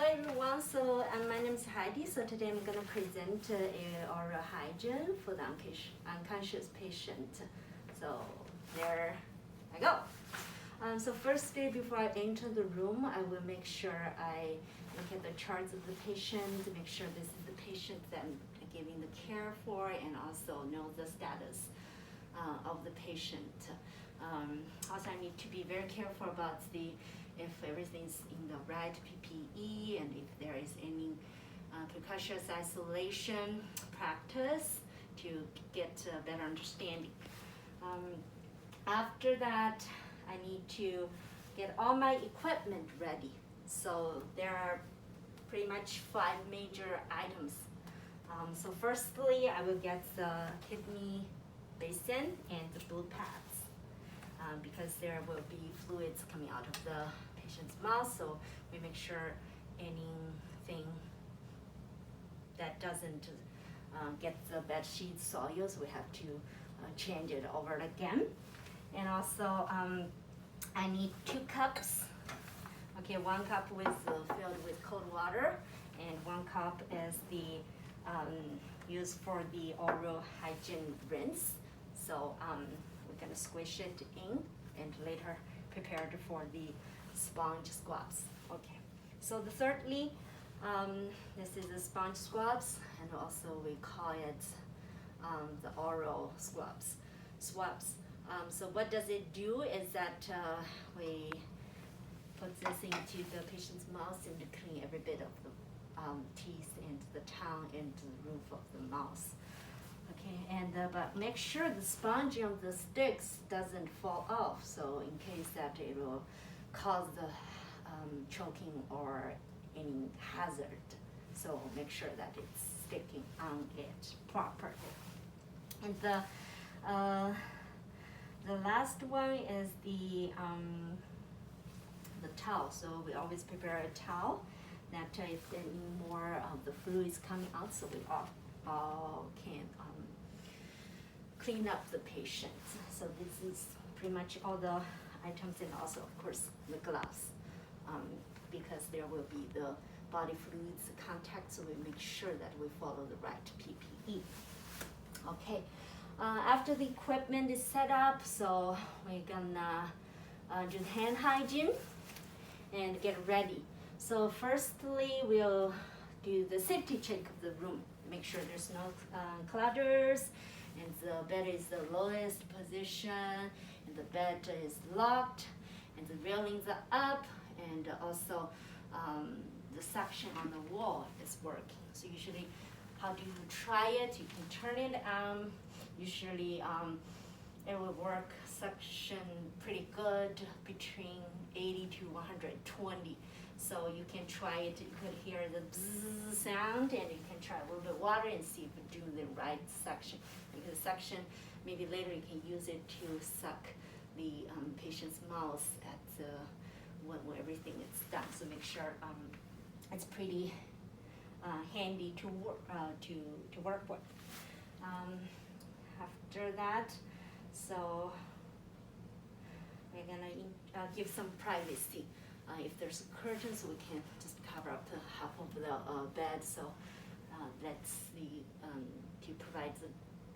Hi everyone, so my name is Heidi. So today I'm going to present oral hygiene for the unconscious patient. So there I go. So firstly, before I enter the room, I will make sure I look at the charts of the patient to make sure this is the patient that I'm giving the care for, and also know the status of the patient. Also, I need to be very careful about if everything's in the right PPE and if there is any precautionary isolation practice to get a better understanding. After that, I need to get all my equipment ready. So there are pretty much 5 major items. So firstly, I will get the kidney basin and the blue pads because there will be fluids coming out of the patient's mouth, so we make sure anything that doesn't get the bed sheet soils, we have to change it over again. And also I need 2 cups. Okay, 1 cup filled with cold water, and 1 cup is the used for the oral hygiene rinse. So we're gonna squish it in and later prepare it for the sponge squabs. Okay, so thirdly, this is the sponge squabs, and also we call it the oral swabs. So what does it do is that we put this into the patient's mouth and clean every bit of the teeth and the tongue and the roof of the mouth. Okay, and but make sure the sponge on the sticks doesn't fall off. So in case that it will cause the choking or any hazard. So make sure that it's sticking on it properly. And the last one is the towel. So we always prepare a towel that if any more of the fluid is coming out, so we all can clean up the patient. So this is pretty much all the items, and also of course the gloves, because there will be the body fluids contact, so we make sure that we follow the right PPE. Okay, after the equipment is set up, so we're gonna do hand hygiene and get ready. So firstly, we'll do the safety check of the room. Make sure there's no clutters, and the bed is the lowest position, and the bed is locked, and the railings are up, and also the suction on the wall is working. So usually, how do you try it? You can turn it on. Usually, it will work suction pretty good between 80 to 120. So you can try it. You could hear the bzzz sound, and you can try a little bit of water and see if you do the right suction. Because suction, maybe later you can use it to suck the patient's mouth at when everything is done. So make sure it's pretty handy to work with. After that, so we're gonna give some privacy. If there's curtains, we can just cover up the half of the bed. So that's to provide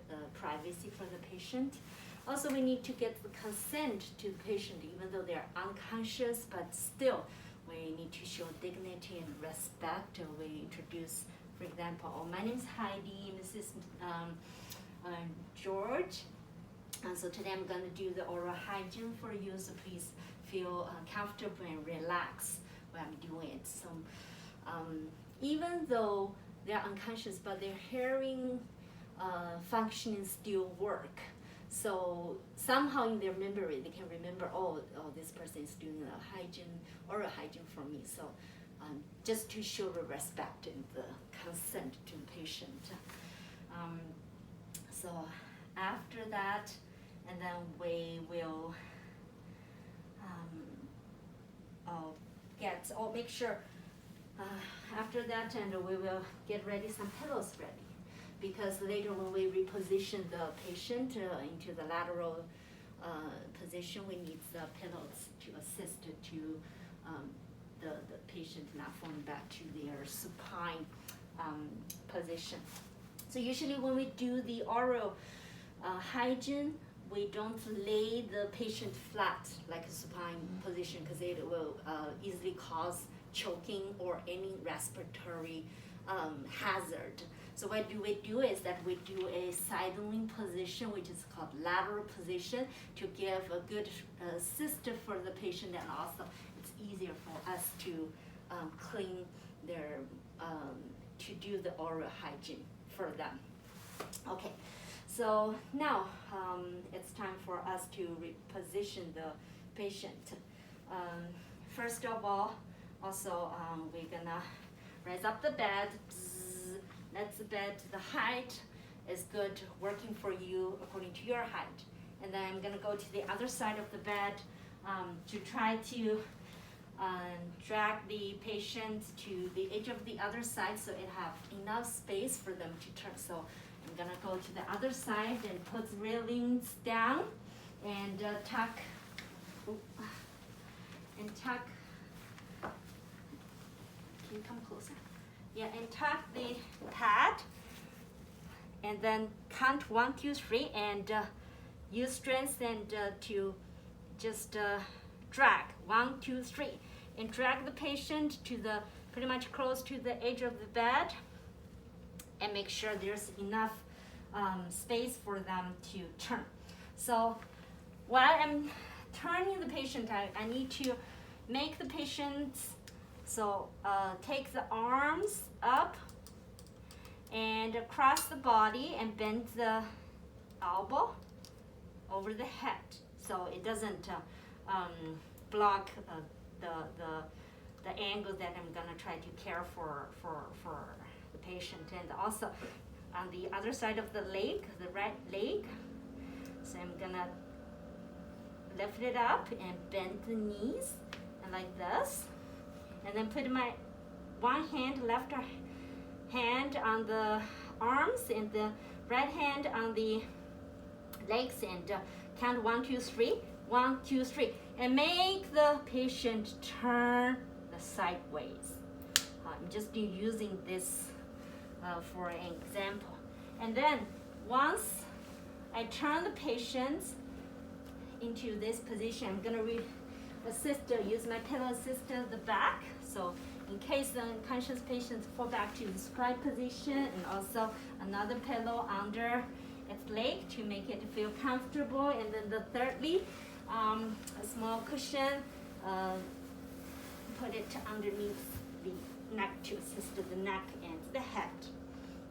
the privacy for the patient. Also, we need to get the consent to the patient, even though they're unconscious, but still we need to show dignity and respect. We introduce, for example, oh, my name is Heidi, Mrs. George. And so today I'm going to do the oral hygiene for you, so please feel comfortable and relax when I'm doing it. So even though they're unconscious, but their hearing functioning still work. So somehow in their memory, they can remember, oh, this person is doing a hygiene, oral hygiene for me. So just to show the respect and the consent to the patient. So after that, and then we will make sure after that, and we will get ready some pillows ready, because later when we reposition the patient into the lateral position, we need the pillows to assist to the patient not falling back to their supine position. So usually when we do the oral hygiene, we don't lay the patient flat like a supine position because it will easily cause choking or any respiratory hazard. So what do we do is that we do a sidling position, which is called lateral position, to give a good assist for the patient, and also it's easier for us to clean their, to do the oral hygiene for them. Okay, so now it's time for us to reposition the patient. First of all, also we're gonna raise up the bed. Let the bed, the height is good, working for you according to your height. And then I'm gonna go to the other side of the bed to try to drag the patient to the edge of the other side so it have enough space for them to turn. So I'm gonna go to the other side and put railings down and tuck, can you come closer? Yeah, and tuck the pad, and then count 1, 2, 3, and use strength and to just drag 1, 2, 3, and drag the patient to the pretty much close to the edge of the bed, and make sure there's enough space for them to turn. So while I'm turning the patient, I need to make the patient. So take the arms up and across the body and bend the elbow over the head so it doesn't block the angle that I'm gonna try to care for the patient. And also on the other side of the leg, the right leg, so I'm gonna lift it up and bend the knees and like this. And then put my one hand, left hand on the arms and the right hand on the legs, and count 1, 2, 3, 1, 2, 3, and make the patient turn the sideways. I'm just using this for an example. And then once I turn the patient into this position, I'm gonna use my pillow assist the back, so in case the unconscious patients fall back to the supine position, and also another pillow under its leg to make it feel comfortable. And then thirdly, a small cushion, put it underneath the neck to assist the neck and the head.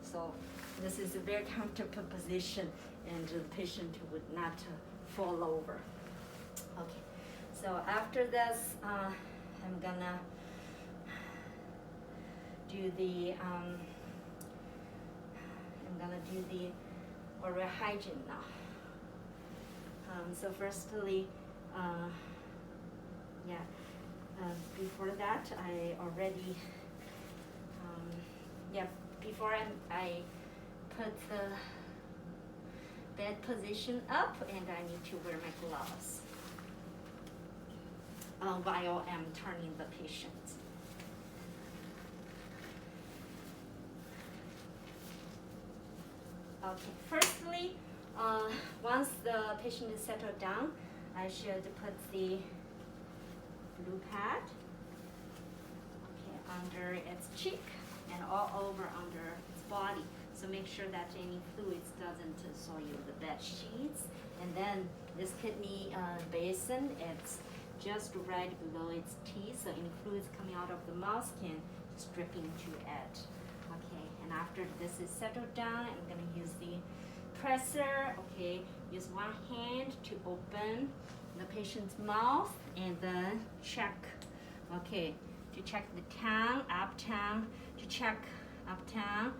So this is a very comfortable position, and the patient would not fall over. Okay. So after this, I'm gonna do the oral hygiene now. So firstly, before that, I already before I put the bed position up, and I need to wear my gloves while I'm turning the patient. Okay, firstly, once the patient is settled down, I should put the blue pad under its cheek and all over under its body. So make sure that any fluids doesn't soil the bed sheets. And then this kidney basin, it's just right below its teeth, so any fluids coming out of the mouth can strip into it. Okay, and after this is settled down, I'm gonna use the presser. Okay, use one hand to open the patient's mouth and then check. Okay, to check the tongue, up tongue, to check up tongue,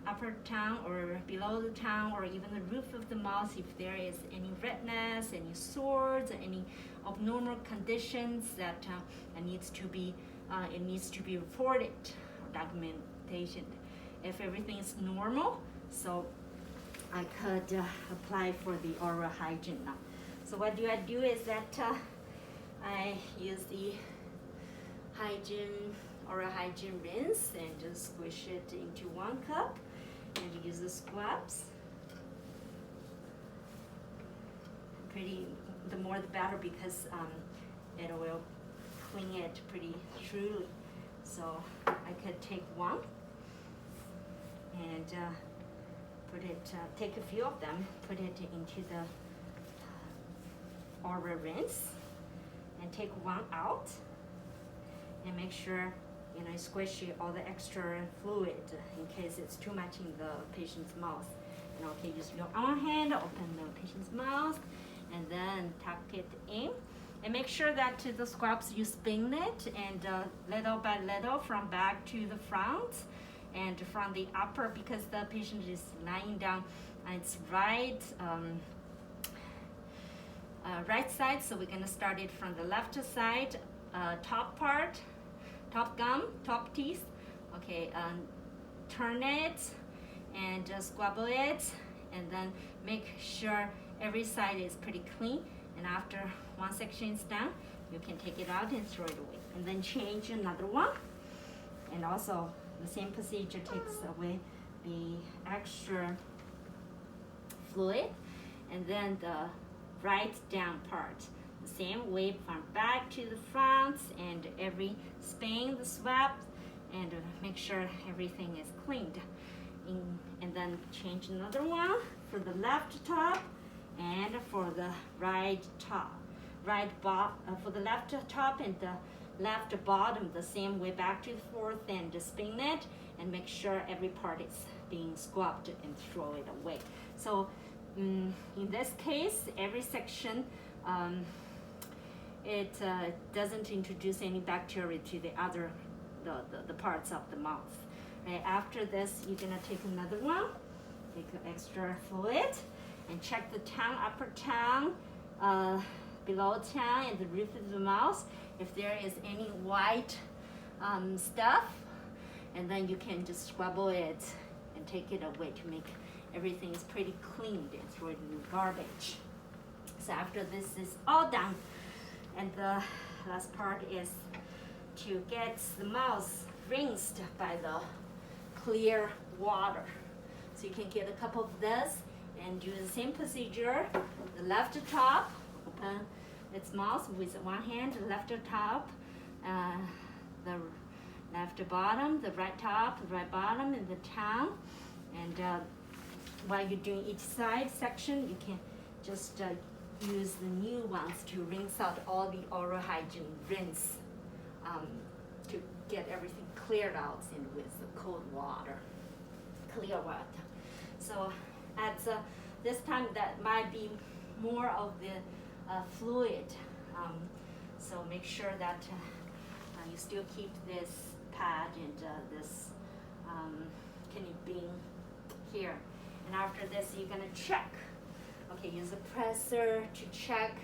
upper tongue or below the tongue, or even the roof of the mouth if there is any redness, any sores, any abnormal conditions that it needs to be reported or documentation. If everything is normal, so I could apply for the oral hygiene now. So what do I do is that I use the Hygiene oral hygiene rinse and just squish it into 1 cup and use the squabs. The more the better, because it will clean it pretty truly. So I could take 1 and take a few of them, put it into the oral rinse, and take 1 out, and make sure squish all the extra fluid in case it's too much in the patient's mouth. And okay, use your own hand, open the patient's mouth, and then tuck it in. And make sure that the squabs, you spin it, and little by little from back to the front, and from the upper, because the patient is lying down on its right side. So we're gonna start it from the left side, top part, top gum, top teeth. Okay, turn it and just squabble it, and then make sure every side is pretty clean. And after 1 section is done, you can take it out and throw it away, and then change another one. And also the same procedure takes away the extra fluid. And then the right down part, the same way from back to the front, and every spin the swab, and make sure everything is cleaned. And then change another one for the left top and for the right top, for the left top and the left bottom, the same way back to forth, and just spin it and make sure every part is being squabbed and throw it away. So in this case, every section, it doesn't introduce any bacteria to the other the parts of the mouth. Right, after this, you're gonna take another one, take extra fluid, and check the tongue, upper tongue, below tongue, and the roof of the mouth. If there is any white stuff, and then you can just squabble it and take it away to make everything is pretty clean and throw it in the garbage. So after this is all done, and the last part is to get the mouth rinsed by the clear water. So you can get a cup of this and do the same procedure. The left top, open its mouth with 1 hand, the left top, the left bottom, the right top, the right bottom, and the tongue. And while you're doing each side section, you can just use the new ones to rinse out all the oral hygiene rinse, to get everything cleared out and with the cold water, clear water. So at this time, that might be more of the fluid. So make sure that you still keep this pad and this kidney bean here. And after this, you're gonna check. Okay, use a presser to check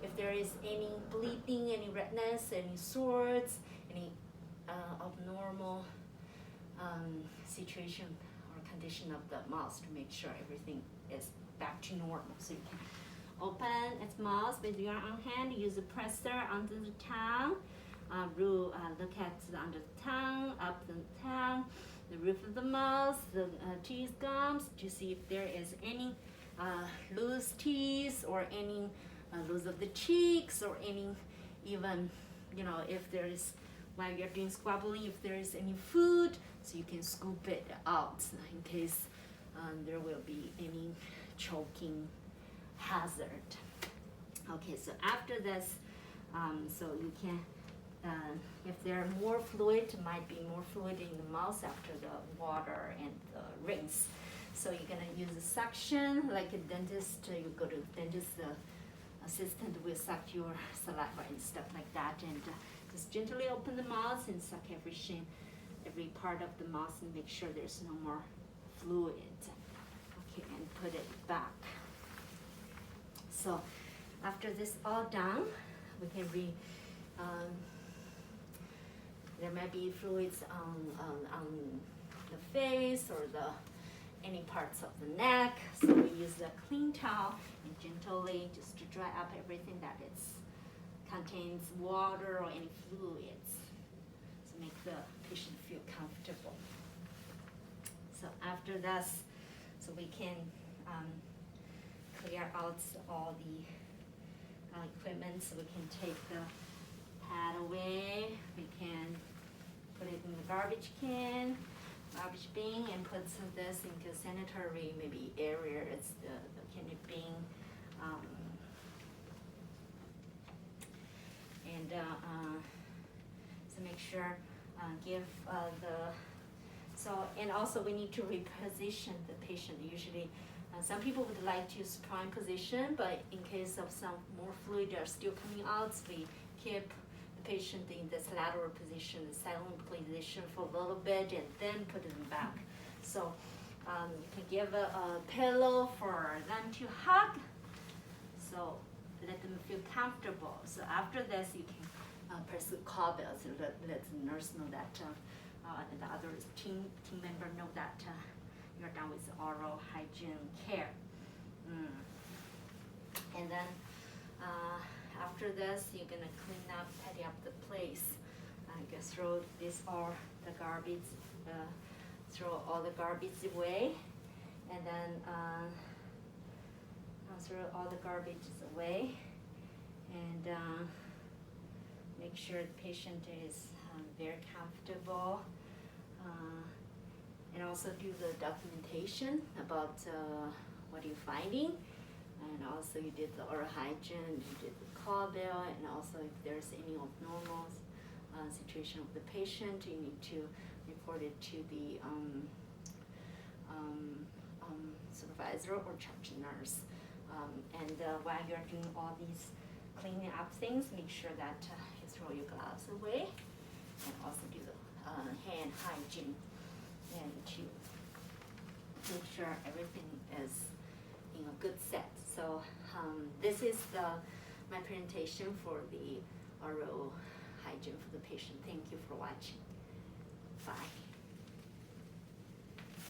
if there is any bleeding, any redness, any sores, any abnormal situation or condition of the mouth, to make sure everything is back to normal. So you can open its mouth with your own hand, use a presser under the tongue, look at under the tongue, up the tongue, the roof of the mouth, the teeth gums, to see if there is any loose teeth or any loose of the cheeks, or any even, if there is, while you're doing squabbling, if there is any food, so you can scoop it out in case there will be any choking hazard. Okay, so after this, so you can, if there are more fluid, might be more fluid in the mouth after the water and the rinse. So you're gonna use a suction, like a dentist, you go to the dentist, the assistant will suck your saliva and stuff like that, and just gently open the mouth and suck every part of the mouth, and make sure there's no more fluid. Okay, and put it back. So after this all done, we can there might be fluids on the face or any parts of the neck. So we use a clean towel and gently just to dry up everything that contains water or any fluids. comfortable. So after that, so we can clear out all the equipment. So we can take the pad away. We can put it in the garbage bin, and put some of this into sanitary maybe areas, the candy bin. And so make sure give and also we need to reposition the patient. Usually some people would like to use prime position, but in case of some more fluid are still coming out, we keep the patient in this lateral position, the silent position for a little bit, and then put them back. So you can give a pillow for them to hug, so let them feel comfortable. So after this, you can press the cowbell, so let the nurse know that, and the other team member know that you're done with oral hygiene care. And then after this, you're gonna clean up, tidy up the place. You can throw the garbage, throw all the garbage away, and then throw all the garbage away, and make sure the patient is very comfortable, and also do the documentation about what you're finding, and also you did the oral hygiene, you did the cowbell, and also if there's any abnormal situation of the patient, you need to report it to the supervisor or charge nurse. And while you're doing all these cleaning up things, make sure that you throw your gloves away, and also do the hand hygiene, and to make sure everything is in a good set. So this is my presentation for the oral hygiene for the patient. Thank you for watching. Bye.